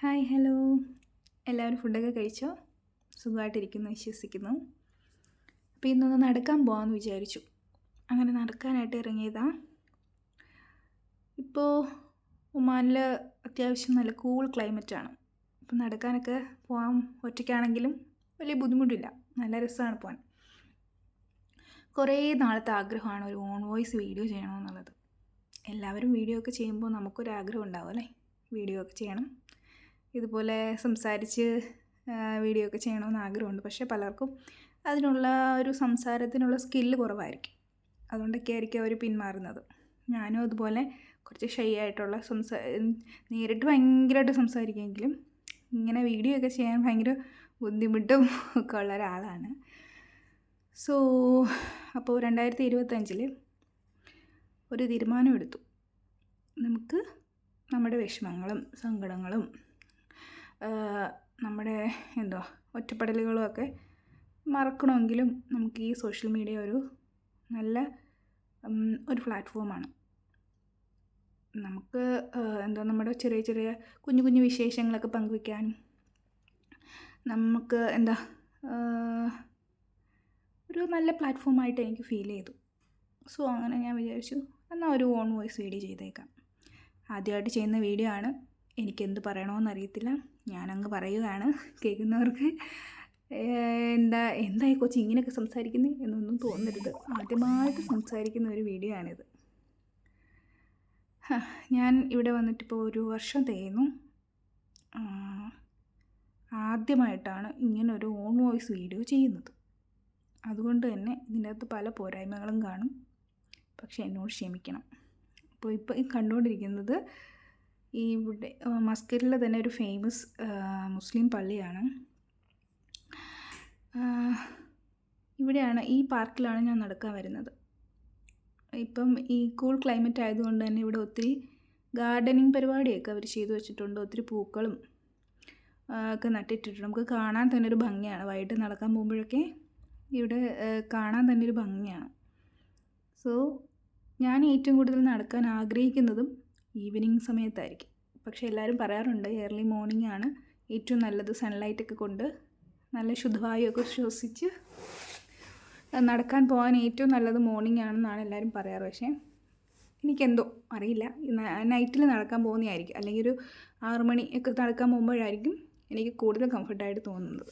Hi hello, എല്ലാവരും ഫുഡൊക്കെ കഴിച്ചോ? സുഖമായിട്ടിരിക്കുന്നു വിശ്വസിക്കുന്നു. അപ്പോൾ ഇന്നൊന്ന് നടക്കാൻ പോകാമെന്ന് വിചാരിച്ചു. അങ്ങനെ നടക്കാനായിട്ട് ഇറങ്ങിയതാ. ഇപ്പോൾ ഒമാനിൽ അത്യാവശ്യം നല്ല കൂൾ ക്ലൈമറ്റാണ്. അപ്പം നടക്കാനൊക്കെ പോകാൻ ഒറ്റയ്ക്കാണെങ്കിലും വലിയ ബുദ്ധിമുട്ടില്ല, നല്ല രസമാണ് പോകാൻ. കുറേ നാളത്തെ ആഗ്രഹമാണ് ഒരു ഓൺ വോയിസ് വീഡിയോ ചെയ്യണമെന്നുള്ളത്. എല്ലാവരും വീഡിയോ ഒക്കെ ചെയ്യുമ്പോൾ നമുക്കൊരാഗ്രഹം ഉണ്ടാവും അല്ലേ, വീഡിയോ ഒക്കെ ചെയ്യണം, ഇതുപോലെ സംസാരിച്ച് വീഡിയോ ഒക്കെ ചെയ്യണമെന്ന് ആഗ്രഹമുണ്ട്. പക്ഷേ പലർക്കും അതിനുള്ള ഒരു സംസാരത്തിനുള്ള സ്കില്ല് കുറവായിരിക്കും. അതുകൊണ്ടൊക്കെ ആയിരിക്കും അവർ പിന്മാറുന്നത്. ഞാനും അതുപോലെ കുറച്ച് ഷൈ ആയിട്ടുള്ള നേരിട്ട് ഭയങ്കരമായിട്ട് സംസാരിക്കുമെങ്കിലും ഇങ്ങനെ വീഡിയോ ഒക്കെ ചെയ്യാൻ ഭയങ്കര ബുദ്ധിമുട്ടും ഒക്കെ ഉള്ള ഒരാളാണ്. സോ അപ്പോൾ 2025 ഒരു തീരുമാനം എടുത്തു. നമുക്ക് നമ്മുടെ വിഷമങ്ങളും സങ്കടങ്ങളും നമ്മുടെ ഒറ്റപ്പെടലുകളും ഒക്കെ മറക്കണമെങ്കിലും നമുക്ക് ഈ സോഷ്യൽ മീഡിയ ഒരു നല്ല ഒരു പ്ലാറ്റ്ഫോമാണ്. നമുക്ക് നമ്മുടെ ചെറിയ ചെറിയ കുഞ്ഞു കുഞ്ഞു വിശേഷങ്ങളൊക്കെ പങ്കുവയ്ക്കാനും നമുക്ക് ഒരു നല്ല പ്ലാറ്റ്ഫോമായിട്ട് എനിക്ക് ഫീൽ ചെയ്തു. സോ അങ്ങനെ ഞാൻ വിചാരിച്ചു എന്നാൽ ഒരു ഓൺ വോയിസ് വീഡിയോ ചെയ്തേക്കാം. ആദ്യമായിട്ട് ചെയ്യുന്ന വീഡിയോ ആണ്. എനിക്കെന്ത് പറയണമെന്നറിയത്തില്ല, ഞാനങ്ങ് പറയുകയാണ്. കേൾക്കുന്നവർക്ക് എന്തായി കൊച്ചി ഇങ്ങനെയൊക്കെ സംസാരിക്കുന്നത് എന്നൊന്നും തോന്നരുത്. ആദ്യമായിട്ട് സംസാരിക്കുന്ന ഒരു വീഡിയോ ആണിത്. ഞാൻ ഇവിടെ വന്നിട്ടിപ്പോൾ 1 വർഷം തികയുന്നു. ആദ്യമായിട്ടാണ് ഇങ്ങനൊരു ഓൺ വോയിസ് വീഡിയോ ചെയ്യുന്നത്. അതുകൊണ്ട് തന്നെ ഇതിൻ്റെ അകത്ത് പല പോരായ്മകളും കാണും, പക്ഷേ എന്നോട് ക്ഷമിക്കണം. അപ്പോൾ ഇപ്പോൾ ഈ കണ്ടുകൊണ്ടിരിക്കുന്നത് ഇവിടെ മസ്കറ്റിലെ തന്നെ ഒരു ഫേമസ് മുസ്ലിം പള്ളിയാണ്. ഇവിടെയാണ്, ഈ പാർക്കിലാണ് ഞാൻ നടക്കാൻ വരുന്നത്. ഇപ്പം ഈ കൂൾ ക്ലൈമറ്റ് ആയതുകൊണ്ട് തന്നെ ഇവിടെ ഒത്തിരി ഗാർഡനിങ് പരിപാടിയൊക്കെ അവർ ചെയ്തു വെച്ചിട്ടുണ്ട്. ഒത്തിരി പൂക്കളും ഒക്കെ നട്ടിട്ടിട്ടുണ്ട്. നമുക്ക് കാണാൻ തന്നെ ഒരു ഭംഗിയാണ്. വൈകിട്ട് നടക്കാൻ പോകുമ്പോഴൊക്കെ ഇവിടെ കാണാൻ തന്നെ ഒരു ഭംഗിയാണ്. സോ ഞാൻ ഏറ്റവും കൂടുതൽ നടക്കാൻ ആഗ്രഹിക്കുന്നതും ഈവനിങ് സമയത്തായിരിക്കും. പക്ഷേ എല്ലാവരും പറയാറുണ്ട് ഏർലി മോർണിംഗ് ആണ് ഏറ്റവും നല്ലത്, സൺലൈറ്റൊക്കെ കൊണ്ട് നല്ല ശുദ്ധവായുവൊക്കെ ശ്വസിച്ച് നടക്കാൻ പോകാൻ ഏറ്റവും നല്ലത് മോർണിംഗ് ആണെന്നാണ് എല്ലാവരും പറയാറ്. പക്ഷേ എനിക്കെന്തോ അറിയില്ല, നൈറ്റിൽ നടക്കാൻ പോകുന്നതായിരിക്കും, അല്ലെങ്കിൽ ഒരു 6 മണി ഒക്കെ നടക്കാൻ പോകുമ്പോഴായിരിക്കും എനിക്ക് കൂടുതൽ കംഫർട്ടായിട്ട് തോന്നുന്നത്.